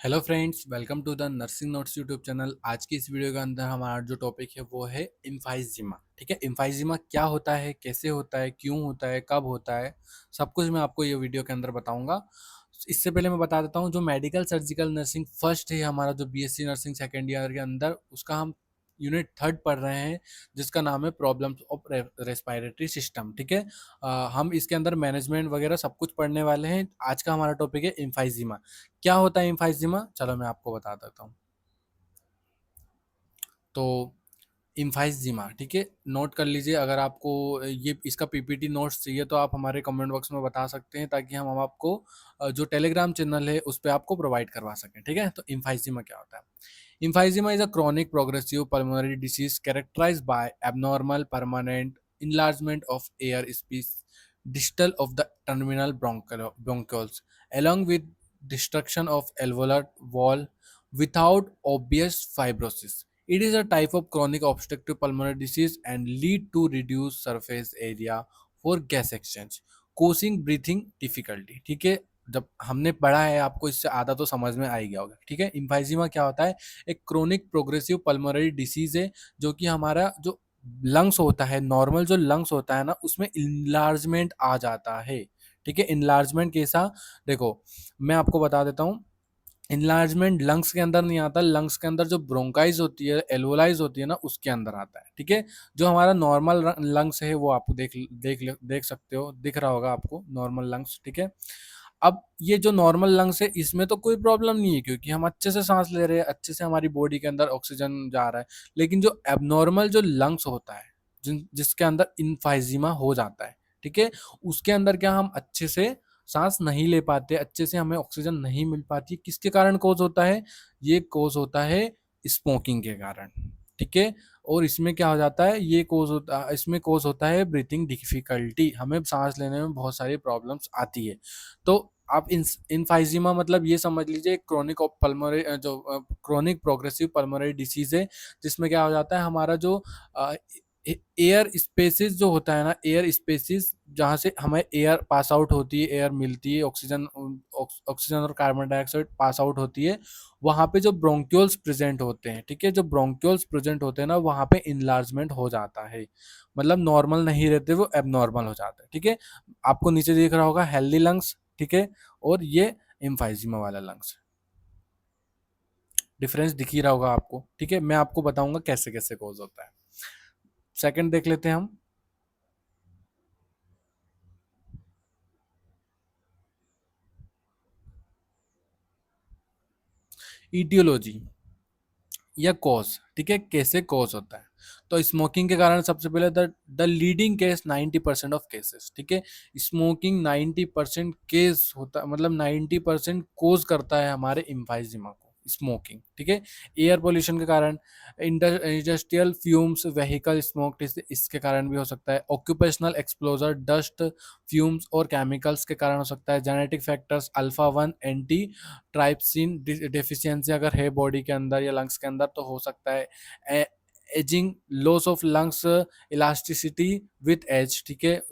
Hello friends, welcome to the nursing notes YouTube channel. आज की इस वीडियो के अंदर हमारा जो टॉपिक है वो है एम्फाइजीमा। ठीक है, एम्फाइजीमा क्या होता है, कैसे होता है, क्यों होता है, कब होता है, सब कुछ मैं आपको ये वीडियो के अंदर बताऊंगा। इससे पहले मैं बता देता हूँ, जो मेडिकल सर्जिकल नर्सिंग फर्स्ट है हमारा, जो बीएससी नर्सिंग सेकेंड ईयर के अंदर, उसका हम यूनिट थर्ड पढ़ रहे हैं, जिसका नाम है प्रॉब्लम्स ऑफ रेस्पिरेटरी सिस्टम। ठीक है, हम इसके अंदर मैनेजमेंट वगैरह सब कुछ पढ़ने वाले हैं। आज का हमारा टॉपिक है एम्फाइजीमा। क्या होता है एम्फाइजीमा, चलो मैं आपको बता देता हूँ। तो एम्फाइजीमा, ठीक है, नोट कर लीजिए। अगर आपको ये इसका पीपीटी नोट्स चाहिए तो आप हमारे कमेंट बॉक्स में बता सकते हैं, ताकि हम आपको जो टेलीग्राम चैनल है उस पर आपको प्रोवाइड करवा सकें। ठीक है, तो एम्फाइजीमा क्या होता है? Emphysema is a chronic progressive pulmonary disease characterized by abnormal permanent enlargement of air space distal of the terminal bronchioles, along with destruction of alveolar wall without obvious fibrosis. It is a type of chronic obstructive pulmonary disease and lead to reduced surface area for gas exchange, causing breathing difficulty. ठीक है, जब हमने पढ़ा है आपको इससे आधा तो समझ में आ ही गया होगा। ठीक है, एम्फाइजीमा क्या होता है? एक क्रोनिक प्रोग्रेसिव पल्मोनरी डिसीज है, जो कि हमारा जो लंग्स होता है, नॉर्मल जो लंग्स होता है ना, उसमें इनलार्जमेंट आ जाता है। ठीक है, इनलार्जमेंट कैसा? देखो, मैं आपको बता देता हूँ। इनलार्जमेंट लंग्स के अंदर नहीं आता, लंग्स के अंदर जो ब्रोंकाइज होती है, एल्वोलाइज होती है ना, उसके अंदर आता है। ठीक है, जो हमारा नॉर्मल लंग्स है वो आप देख सकते हो, दिख रहा होगा आपको नॉर्मल लंग्स। ठीक है, अब ये जो नॉर्मल लंग्स है, इसमें तो कोई प्रॉब्लम नहीं है, क्योंकि हम अच्छे से सांस ले रहे हैं, अच्छे से हमारी बॉडी के अंदर ऑक्सीजन जा रहा है। लेकिन जो एबनॉर्मल जो लंग्स होता है, जिसके अंदर इनफाइजीमा हो जाता है, ठीक है, उसके अंदर क्या हम अच्छे से सांस नहीं ले पाते, अच्छे से हमें ऑक्सीजन नहीं मिल पाती। किसके कारण कोज होता है? ये कोज होता है स्मोकिंग के कारण। ठीक है, और इसमें क्या हो जाता है, ये कोज होता इसमें कोज होता है ब्रीथिंग डिफिकल्टी, हमें सांस लेने में बहुत सारी प्रॉब्लम्स आती है। तो आप इनफाइजीमा मतलब ये समझ लीजिए, क्रोनिक पल्मोनरी जो क्रोनिक प्रोग्रेसिव पल्मोनरी डिसीज है, जिसमें क्या हो जाता है, हमारा जो एयर स्पेसिस जो होता है ना, एयर स्पेसिस जहाँ से हमें एयर पास आउट होती है, एयर मिलती है, ऑक्सीजन ऑक्सीजन और कार्बन डाइऑक्साइड पास आउट होती है, वहाँ पे जो ब्रोंक्यूल्स प्रेजेंट होते हैं, ठीक है, जो ब्रोंक्यूल्स प्रेजेंट होते हैं ना, वहाँ पे इनलार्जमेंट हो जाता है। मतलब नॉर्मल नहीं रहते, वो एबनॉर्मल हो जाता है। ठीक है, आपको नीचे दिख रहा होगा हेल्दी लंग्स। ठीक है, और ये एम्फाइजीमा वाला लंग्स, डिफरेंस दिख ही रहा होगा आपको। ठीक है, मैं आपको बताऊंगा कैसे कैसे कोज होता है। सेकंड देख लेते हैं हम। ईटियोलॉजी या कॉज। ठीक है, कैसे कॉज होता है? तो स्मोकिंग के कारण सबसे पहले the leading case 90% of cases. ठीक है, स्मोकिंग 90% केस होता है, मतलब 90% कोज करता है हमारे इम्फाइजिमा को, स्मोकिंग। ठीक है, एयर पोल्यूशन के कारण, इंडस्ट्रियल फ्यूम्स, व्हीकल स्मोक, इसके कारण भी हो सकता है। ऑक्यूपेशनल एक्सप्लोजर, डस्ट, फ्यूम्स और केमिकल्स के कारण हो सकता है। Genetic factors, alpha one anti trypsin deficiency अगर है बॉडी के अंदर या लंग्स के अंदर, तो हो सकता है। Ageing, loss of lungs elasticity with age. ठीक है,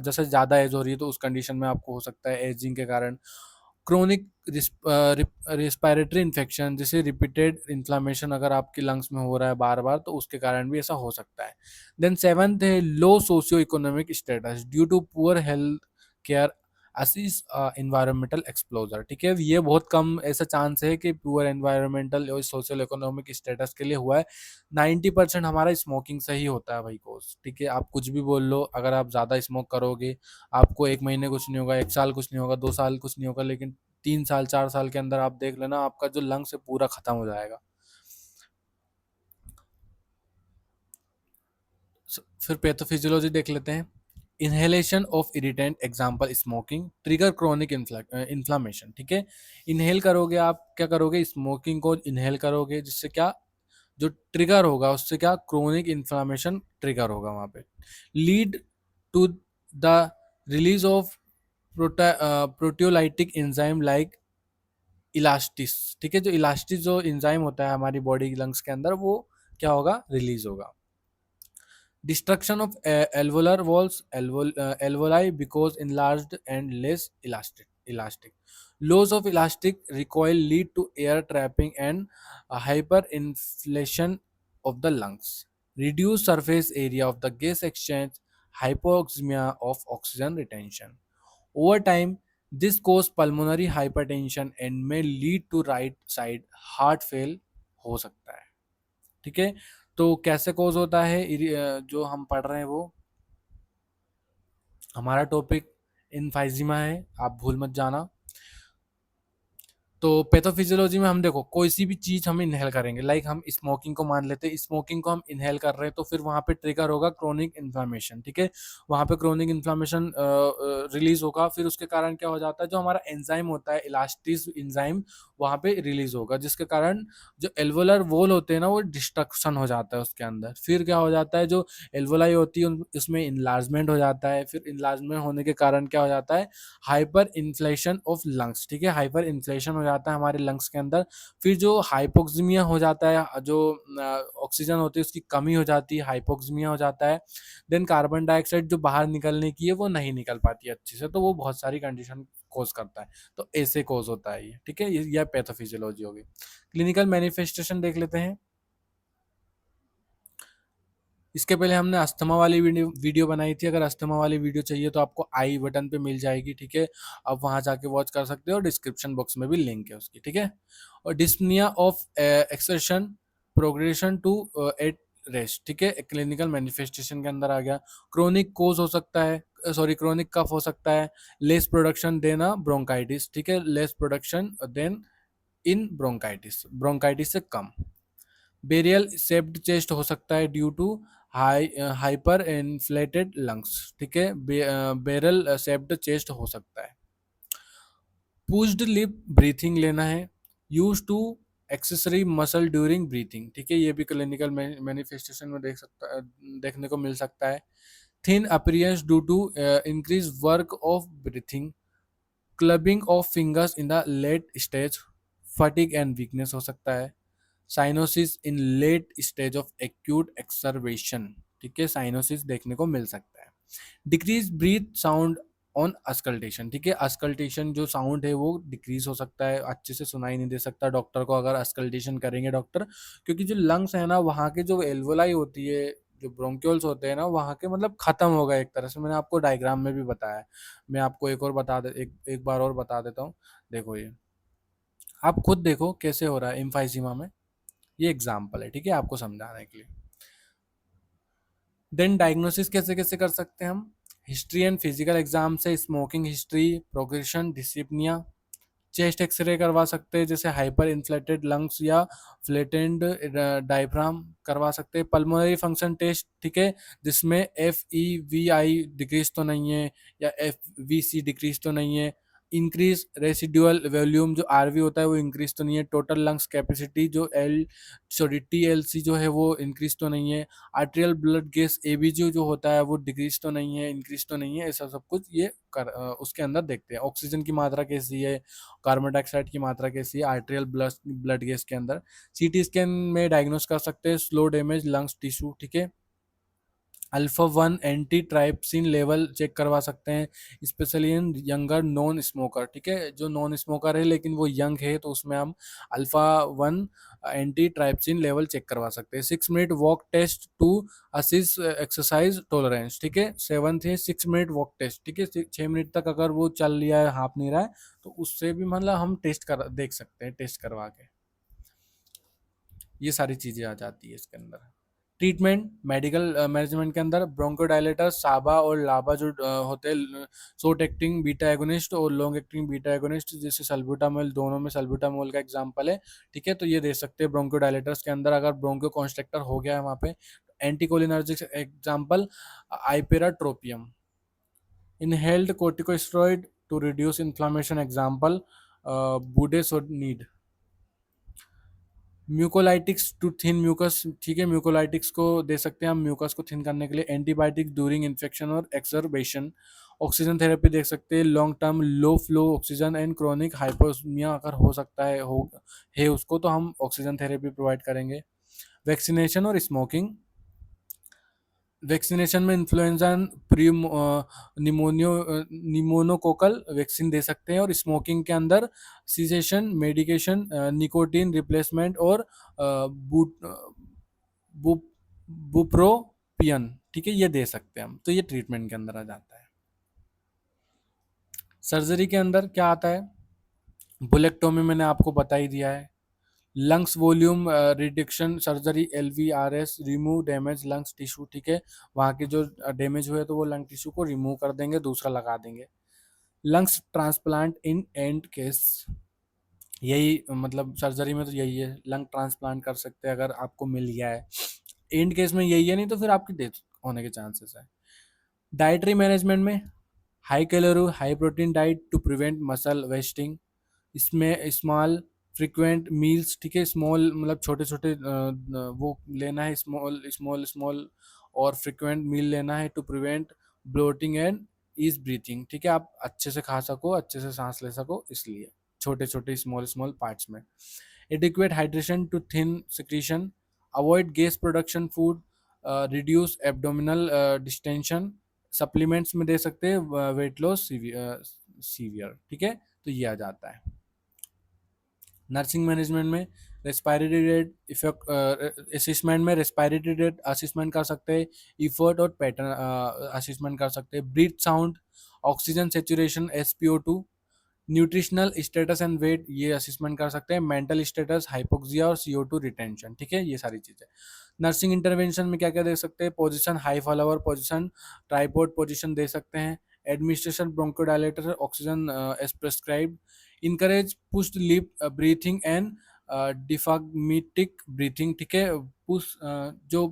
जैसे ज़्यादा एज हो रही है तो उस कंडीशन में आपको हो सकता है एजिंग के कारण। क्रोनिक रिस्पायरेटरी इन्फेक्शन, जैसे रिपीटेड इन्फ्लामेशन अगर आपके लंग्स में हो रहा है बार बार, तो उसके कारण भी ऐसा हो सकता है। देन सेवंथ है low socio economic status due to poor health care access environmental exposure. ठीक है, ये बहुत कम ऐसा चांस है कि पुअर एनवायरमेंटल और सोशल इकोनॉमिक स्टेटस के लिए हुआ है। 90% हमारा स्मोकिंग से ही होता है भाई कोर्स। ठीक है, आप कुछ भी बोल लो, अगर आप ज़्यादा स्मोक करोगे, आपको एक महीने कुछ नहीं होगा, एक साल कुछ नहीं होगा, 2 साल कुछ नहीं होगा, लेकिन 3 साल 4 साल के अंदर आप देख लेना, आपका जो लंग्स है पूरा खत्म हो जाएगा। फिर पैथोफिजियोलॉजी देख लेते हैं। Inhalation of irritant, example smoking, trigger chronic inflammation. ठीक है, इनहेल करोगे, आप क्या करोगे, स्मोकिंग को इनहेल करोगे, जिससे क्या, जो ट्रिगर होगा उससे क्या, क्रोनिक इन्फ्लामेशन ट्रिगर होगा वहां पे। Lead to the release of proteolytic enzyme like elastase. ठीक है, जो इलास्टिस जो एंजाइम होता है हमारी बॉडी लंग्स के अंदर, वो क्या होगा, रिलीज होगा। Destruction of alveolar walls, alveoli because enlarged and less elastic elastic Loss of elastic recoil lead to air trapping and hyperinflation of the lungs. Reduced surface area of the gas exchange, hypoxemia of oxygen retention. Over time, this causes pulmonary hypertension and may lead to right side heart fail हो सकता है. ठीक है, तो कैसे cause होता है जो हम पढ़ रहे हैं वो हमारा टॉपिक इनफाइजिमा है, आप भूल मत जाना. तो पैथोफिजियोलॉजी में हम देखो कोई सी भी चीज हम इनहेल करेंगे, लाइक हम स्मोकिंग को मान लेते हैं, स्मोकिंग को हम इनहेल कर रहे हैं तो फिर वहां पे ट्रिगर होगा क्रोनिक इन्फ्लामेशन. ठीक है, वहां पे क्रोनिक इन्फ्लामेशन रिलीज होगा, फिर उसके कारण क्या हो जाता है, जो हमारा एंजाइम होता है इलास्टिस एंजाइम वहां पे रिलीज होगा, जिसके कारण जो एल्वोलर वॉल होते हैं ना वो डिस्ट्रक्शन हो जाता है उसके अंदर. फिर क्या हो जाता है, जो एल्वोलाई होती है उसमें इनलार्जमेंट हो जाता है, फिर इनलार्जमेंट होने के कारण क्या हो जाता है, हाइपर इन्फ्लेशन ऑफ लंग्स. ठीक है, हाइपर इन्फ्लेशन हो जाता है हमारे लंग्स के अंदर. फिर जो हाइपोक्सीमिया हो जाता है, जो ऑक्सीजन होती है उसकी कमी हो जाती है, हाइपोक्सीमिया हो जाता है. देन कार्बन डाइऑक्साइड जो बाहर निकलने की है वो नहीं निकल पाती है अच्छे से, तो वो बहुत सारी कंडीशन कोज करता है. तो ऐसे कोज होता है ये. ठीक है, यह पैथोफिजियोलॉजी होगी. क्लिनिकल मैनिफेस्टेशन देख लेते हैं. इसके पहले हमने अस्थमा वाली वीडियो बनाई थी, अगर अस्थमा वाली वीडियो चाहिए तो आपको आई बटन पे मिल जाएगी. ठीक है, आप वहां जाके वॉच कर सकते हो, डिस्क्रिप्शन बॉक्स में भी लिंक है उसकी. ठीक है, और dyspnoea of exertion progression to at rest. ठीक है, क्लिनिकल मैनिफेस्टेशन के अंदर आ गया. क्रोनिक कोज हो सकता है, सॉरी क्रोनिक कफ हो सकता है, लेस प्रोडक्शन देना ब्रोंकाइटिस. ठीक है, less production then in bronchitis, bronchitis से कम. बेरियल सेप्ड चेस्ट हो सकता है due to hyper inflated lungs. ठीक है, बेरल सेप्ड चेस्ट हो सकता है. पुश्ड लिप ब्रीथिंग लेना है, use to accessory muscle during breathing. ठीक है, ये भी क्लिनिकल मैनिफेस्टेशन में देखने को मिल सकता है. Thin appearance due to increase work of breathing, clubbing of fingers in the late stage, fatigue and weakness हो सकता है. Cyanosis in late stage of acute exacerbation. ठीक है, साइनोसिस देखने को मिल सकता है. Decrease breath sound on auscultation. ठीक है, अस्कल्टेशन जो साउंड है वो डिक्रीज हो सकता है, अच्छे से सुनाई नहीं दे सकता डॉक्टर को अगर अस्कल्टेशन करेंगे डॉक्टर, क्योंकि जो लंग्स है ना वहाँ के जो एल्वोलाई होती है, जो ब्रोंक्यूल्स होते हैं ना वहाँ के मतलब खत्म हो गए एक तरह से. मैंने आपको डायग्राम में भी बताया है, मैं आपको एक बार और बता देता हूँ. देखो ये आप खुद देखो कैसे हो रहा है एम्फाइसीमा में, ये एग्जाम्पल है. ठीक है, आपको समझाने के लिए. देन डायग्नोसिस कैसे कैसे कर सकते हैं हम, हिस्ट्री एंड फिजिकल एग्जाम से smoking history, progression, dyspnoea. Chest x-ray करवा सकते हैं जैसे हाइपर इन्फ्लेटेड लंग्स या फ्लेटेंड डायफ्राम करवा सकते हैं. Pulmonary function test. ठीक है, जिसमें FEVI डिक्रीज तो नहीं है या FVC डिक्रीज तो नहीं है. इंक्रीज रेसिडुअल वॉल्यूम जो RV होता है वो इंक्रीज तो नहीं है. टोटल लंग्स कैपेसिटी जो TLC जो है वो इंक्रीज तो नहीं है. आर्टेरियल ब्लड गैस ABG जो होता है वो डिक्रीज तो नहीं है, इंक्रीज तो नहीं है. ऐसा सब कुछ ये उसके अंदर देखते हैं. ऑक्सीजन की मात्रा कैसी है, कार्बन डाइऑक्साइड की मात्रा कैसी है आर्टेरियल ब्लड गैस के अंदर. CT स्कैन में डायग्नोस कर सकते हैं स्लो डैमेज लंग्स टिश्यू. ठीक है, alpha 1 anti trypsin level check करवा सकते हैं, specially in younger non smoker. ठीक है, जो नॉन स्मोकर है लेकिन वो यंग है तो उसमें हम alpha 1 anti trypsin level check करवा सकते हैं. 6 minute walk test to assess exercise tolerance. ठीक है, 7th है 6 मिनट वॉक टेस्ट. ठीक है, 6 मिनट तक अगर वो चल लिया है, हाँप नहीं रहा है, तो उससे भी मतलब हम टेस्ट कर देख सकते हैं, टेस्ट करवा के. ये सारी चीज़ें आ जाती है इसके अंदर. ट्रीटमेंट मेडिकल मैनेजमेंट के अंदर ब्रोंकोडायलेटर साबा और लाबा जो होते हैं शॉर्ट एक्टिंग बीटा एगोनिस्ट और लॉन्ग एक्टिंग बीटा एगोनिस्ट, जैसे सल्ब्यूटामोल, दोनों में सल्ब्यूटामोल का एग्जांपल है. ठीक है, तो ये दे सकते हैं ब्रोंकोडायलेटर्स के अंदर अगर ब्रोंको कॉन्स्ट्रक्टर हो गया है वहाँ पे. Anticholinergic example ipratropium. Inhaled corticosteroid to reduce inflammation example budesonide. Mucolytics to thin mucus. ठीक है, म्यूकोलाइटिक्स को दे सकते हैं हम म्यूकस को थिन करने के लिए. एंटीबायोटिक्स ड्यूरिंग इन्फेक्शन और एक्सर्बेशन. ऑक्सीजन थेरेपी देख सकते हैं, long term low flow oxygen and chronic hyposmia अगर हो सकता है उसको तो हम ऑक्सीजन थेरेपी प्रोवाइड करेंगे. वैक्सीनेशन और स्मोकिंग. वैक्सीनेशन में इन्फ्लुएंजा एंड निमोनोकोकल वैक्सीन दे सकते हैं, और स्मोकिंग के अंदर सीसेशन मेडिकेशन, निकोटीन रिप्लेसमेंट और बूट बु, बुप्रोपियन, ठीक है, ये दे सकते हैं हम। तो ये ट्रीटमेंट के अंदर आ जाता है। सर्जरी के अंदर क्या आता है? बुलेक्टोमी मैंने आपको बता ही दिया है। Lungs volume reduction surgery, LVRS, remove damage lungs tissue, ठीक है, वहाँ के जो डैमेज हुए तो वो लंग टिश्यू को रिमूव कर देंगे, दूसरा लगा देंगे। Lungs transplant in and case, यही मतलब सर्जरी में तो यही है, लंग ट्रांसप्लांट कर सकते हैं अगर आपको मिल गया है। एंड केस में यही है, नहीं तो फिर आपकी डेथ होने के चांसेस है। डाइटरी मैनेजमेंट में high calorie high protein diet to prevent muscle wasting, इसमें स्मॉल फ्रीक्वेंट मील्स, ठीक है, स्मॉल मतलब छोटे छोटे वो लेना है, स्मॉल स्मॉल स्मॉल और फ्रीक्वेंट मील लेना है to prevent bloating and ease breathing, ठीक है, आप अच्छे से खा सको, अच्छे से सांस ले सको, इसलिए छोटे छोटे स्मॉल स्मॉल पार्ट्स में। Adequate hydration to thin secretion, avoid gas production food, reduce abdominal distension, supplements में दे सकते हैं वेट लॉस सीवियर, ठीक है, तो ये आ जाता है। नर्सिंग मैनेजमेंट में रेस्पिरेटरी रेट इफेक्ट असिस्मेंट में रेस्पिरेटरी रेट असिस्मेंट कर सकते हैं, इफर्ट और पैटर्न असिस्मेंट कर सकते हैं, breath sound, oxygen saturation SpO2, nutritional status and weight ये असिस्मेंट कर सकते हैं, मेंटल स्टेटस, हाइपोक्सिया और CO2 रिटेंशन, ठीक है, ये सारी चीज़ें। नर्सिंग इंटरवेंशन में क्या क्या दे सकते हैं? Position high fowler position, tripod position दे सकते हैं, administration bronchodilator, oxygen as prescribed, encourage pursed lip breathing and diaphragmatic breathing, ठीक है, पुश जो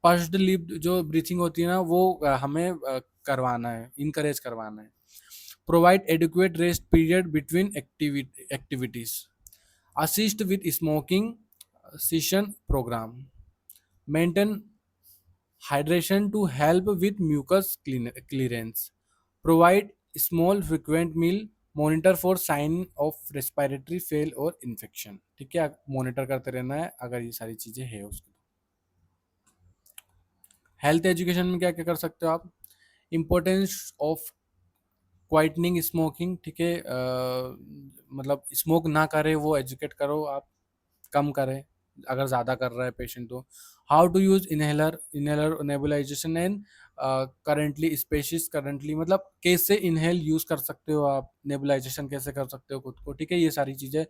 पश्ड लिप जो ब्रीथिंग होती है ना वो हमें करवाना है, इनकरेज करवाना है। Provide adequate rest period between activities, assist with smoking cessation programme, maintain hydration to help with mucus clearance, provide small frequent meal, monitor for sign of respiratory fail और infection, ठीक है, मॉनिटर करते रहना है अगर ये सारी चीजें है उसकी। हेल्थ एजुकेशन में क्या क्या कर सकते हो आप? इम्पोर्टेंस ऑफ क्वाइटनिंग स्मोकिंग, ठीक है, मतलब स्मोक ना करे वो एजुकेट करो आप, कम करें अगर ज़्यादा कर रहा है पेशेंट तो। How to use inhaler nebulisation and currently spaces currently, मतलब कैसे इनहेल यूज़ कर सकते हो आप, नेबुलाइजेशन कैसे कर सकते हो खुद को, ठीक है, ये सारी चीज़ें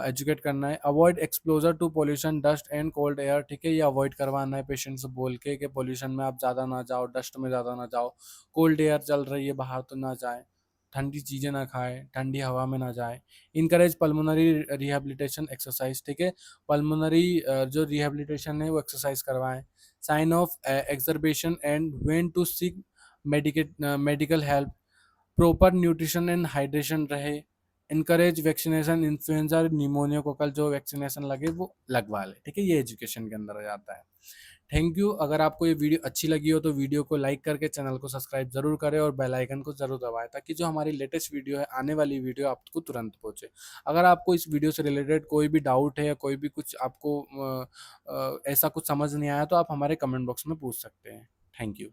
एजुकेट करना है। Avoid exposure to pollution dust and cold air, ठीक है, ये अवॉइड करवाना है पेशेंट से बोल के कि पोल्यूशन में आप ज़्यादा ना जाओ, डस्ट में ज़्यादा ना जाओ, कोल्ड एयर चल रही है बाहर तो ना जाए, ठंडी चीज़ें ना खाएं, ठंडी हवा में ना जाए। इनकरेज पल्मोनरी रिहेबिलिटेशन एक्सरसाइज, ठीक है, पल्मोनरी जो रिहेबिलिटेशन है वो एक्सरसाइज करवाएं। Sign of exacerbation and when to seek medical help, proper nutrition and hydration रहे। इनकरेज वैक्सीनेशन, इन्फ्लुएंजा निमोनिया को कल जो वैक्सीनेशन लगे वो लगवा ले, ठीक है, ये एजुकेशन के अंदर आ जाता है। Thank you. अगर आपको ये वीडियो अच्छी लगी हो तो वीडियो को लाइक करके चैनल को सब्सक्राइब जरूर करें और बेल आइकन को जरूर दबाएं, ताकि जो हमारी लेटेस्ट वीडियो है, आने वाली वीडियो आपको तुरंत पहुंचे। अगर आपको इस वीडियो से रिलेटेड कोई भी डाउट है या कोई भी कुछ आपको ऐसा कुछ समझ नहीं आया तो आप हमारे कमेंट बॉक्स में पूछ सकते हैं। Thank you.